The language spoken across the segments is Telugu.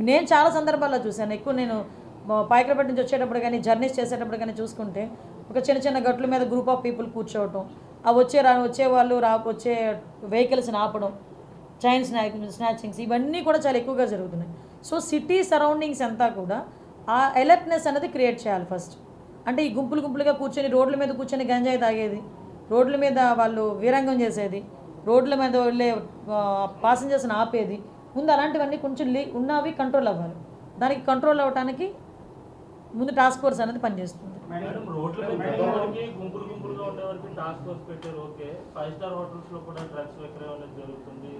నేను చాలా సందర్భాల్లో చూశాను. ఎక్కువ నేను పాయకరపేట నుంచి వచ్చేటప్పుడు కానీ జర్నీస్ చేసేటప్పుడు కానీ చూసుకుంటే ఒక చిన్న చిన్న గట్ల మీద గ్రూప్ ఆఫ్ పీపుల్ కూర్చోవటం, ఆ వచ్చేవాళ్ళు వచ్చే వెహికల్స్ని ఆపడం, చైన్ స్నాచింగ్స్ ఇవన్నీ కూడా చాలా ఎక్కువగా జరుగుతున్నాయి. సో సిటీ సరౌండింగ్స్ అంతా కూడా ఆ అలర్ట్నెస్ అనేది క్రియేట్ చేయాలి ఫస్ట్. అంటే ఈ గుంపులుగా కూర్చొని రోడ్ల మీద కూర్చొని గంజాయి తాగేది, రోడ్ల మీద వాళ్ళు వీరంగం చేసేది, రోడ్ల మీద వెళ్ళే పాసెంజర్స్ని ఆపేది, ముందు అలాంటివన్నీ కొంచెం ఉన్నవి కంట్రోల్ అవ్వాలి. దానికి కంట్రోల్ అవ్వడానికి ముందు టాస్క్ ఫోర్స్ అనేది పనిచేస్తుంది.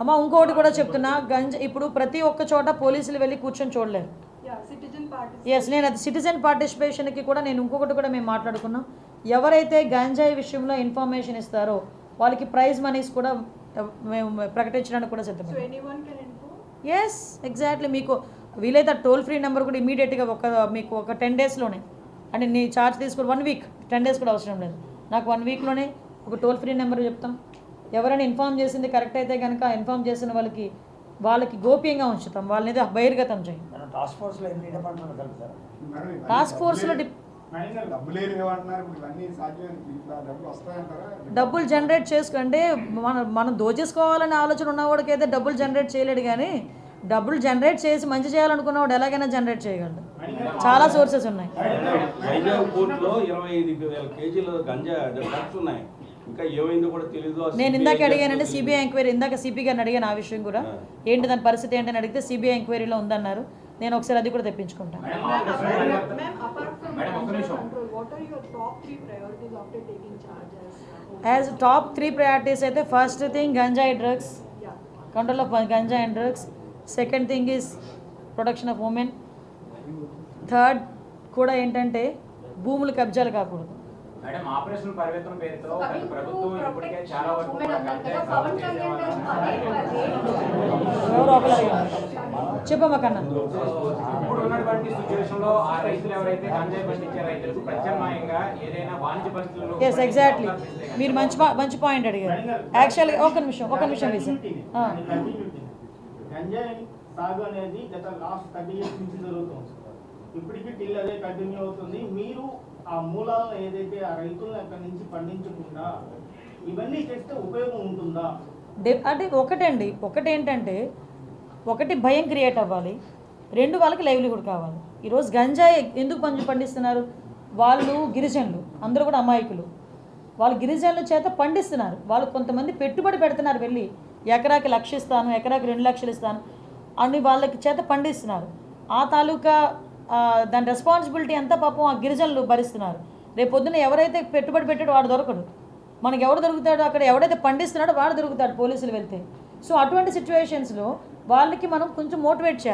అమ్మ ఇంకోటి కూడా చెప్తున్నా, ఇప్పుడు ప్రతి ఒక్క చోట పోలీసులు వెళ్ళి కూర్చొని చూడలేరు. ఎస్, నేను అది సిటిజన్ పార్టిసిపేషన్కి కూడా నేను ఇంకొకటి కూడా మేము మాట్లాడుకున్నాం. ఎవరైతే గంజాయి విషయంలో ఇన్ఫర్మేషన్ ఇస్తారో వాళ్ళకి ప్రైజ్ మనీస్ కూడా మేము ప్రకటించడానికి కూడా సిద్ధపడ్డాం. Yes, exactly. మీకు వీలైతే టోల్ ఫ్రీ నెంబర్ కూడా ఇమీడియట్గా మీకు ఒక 10 డేస్లోనే, అంటే నీ ఛార్జ్ తీసుకుని 1 వీక్, 10 డేస్ కూడా అవసరం లేదు, నాకు 1 వీక్లోనే ఒక టోల్ ఫ్రీ నెంబర్ చెప్తాం. ఎవరైనా ఇన్ఫామ్ చేసింది కరెక్ట్ అయితే కనుక ఇన్ఫామ్ చేసిన వాళ్ళకి గోప్యంగా ఉంచుతాం, వాళ్ళని బహిర్గతం చేయం. టాస్క్ ఫోర్స్లో డబ్బులు జనరేట్ చేసుకుంటే మనం దోచేసుకోవాలనే ఆలోచన ఉన్నవాడికి అయితే డబ్బులు జనరేట్ చేయలేడు, కానీ డబ్బులు జనరేట్ చేసి మంచి చేయాలనుకున్నవాడు ఎలాగైనా జనరేట్ చేయగలడు. చాలా సోర్సెస్ ఉన్నాయి. నేను ఇందాక అడిగానంటే సిబిఐ ఎంక్వైరీ, ఇందాక సిపి గారిని అడిగాను ఆ విషయం కూడా, ఏంటి దాని పరిస్థితి ఏంటని అడిగితే సిబిఐ ఎంక్వైరీలో ఉందన్నారు. నేను ఒకసారి అది కూడా తెప్పించుకుంటాను. యాజ్ టాప్ 3 ప్రయారిటీస్ అయితే ఫస్ట్ థింగ్ గంజాయి డ్రగ్స్, కంట్రోల్ ఆఫ్ గంజాయి and drugs. Second thing is protection of women. Third కూడా ఏంటంటే భూములు కబ్జాలు కాకూడదు. చెప్పమ్మా కన్నా. Yes, exactly. మీరు మంచి పాయింట్ అడిగారు. యాక్చువల్లీ ఒక నిమిషం వేసారు. సాగు అనేది గత లాస్ట్ 30 years నుంచి జరుగుతుంది. ఇప్పటికీ టిల్ అదే కంటిన్యూ అవుతుంది. మీరు ఆ మూలాలను ఏదైతే ఆ రైతులను అక్కడి నుంచి పండించకుండా ఇవన్నీ చేస్తే ఉపయోగం ఉంటుందా? అంటే ఒకటేంటంటే భయం క్రియేట్ అవ్వాలి, 2 వాళ్ళకి లైవ్లీహుడ్ కావాలి. ఈరోజు గంజాయి ఎందుకు పండిస్తున్నారు? వాళ్ళు గిరిజనులు, అందరూ కూడా అమాయకులు. వాళ్ళు గిరిజనుల చేత పండిస్తున్నారు. వాళ్ళు కొంతమంది పెట్టుబడి పెడుతున్నారు, వెళ్ళి ఎకరాకి 1 లక్ష ఇస్తాను, ఎకరాకి 2 లక్షలు ఇస్తాను అని వాళ్ళకి చేత పండిస్తున్నారు. ఆ తాలూకా దాని రెస్పాన్సిబిలిటీ అంతా పాపం ఆ గిరిజనులు భరిస్తున్నారు. రేపు పొద్దున్న ఎవరైతే పెట్టుబడి పెట్టాడో వాడు దొరకడు. మనకి ఎవడు దొరుకుతాడో, అక్కడ ఎవడైతే పండిస్తున్నాడో వాడు దొరుకుతాడు పోలీసులు వెళ్తే. సో అటువంటి సిచ్యువేషన్స్లో వాళ్ళకి మనం కొంచెం మోటివేట్ చేయాలి.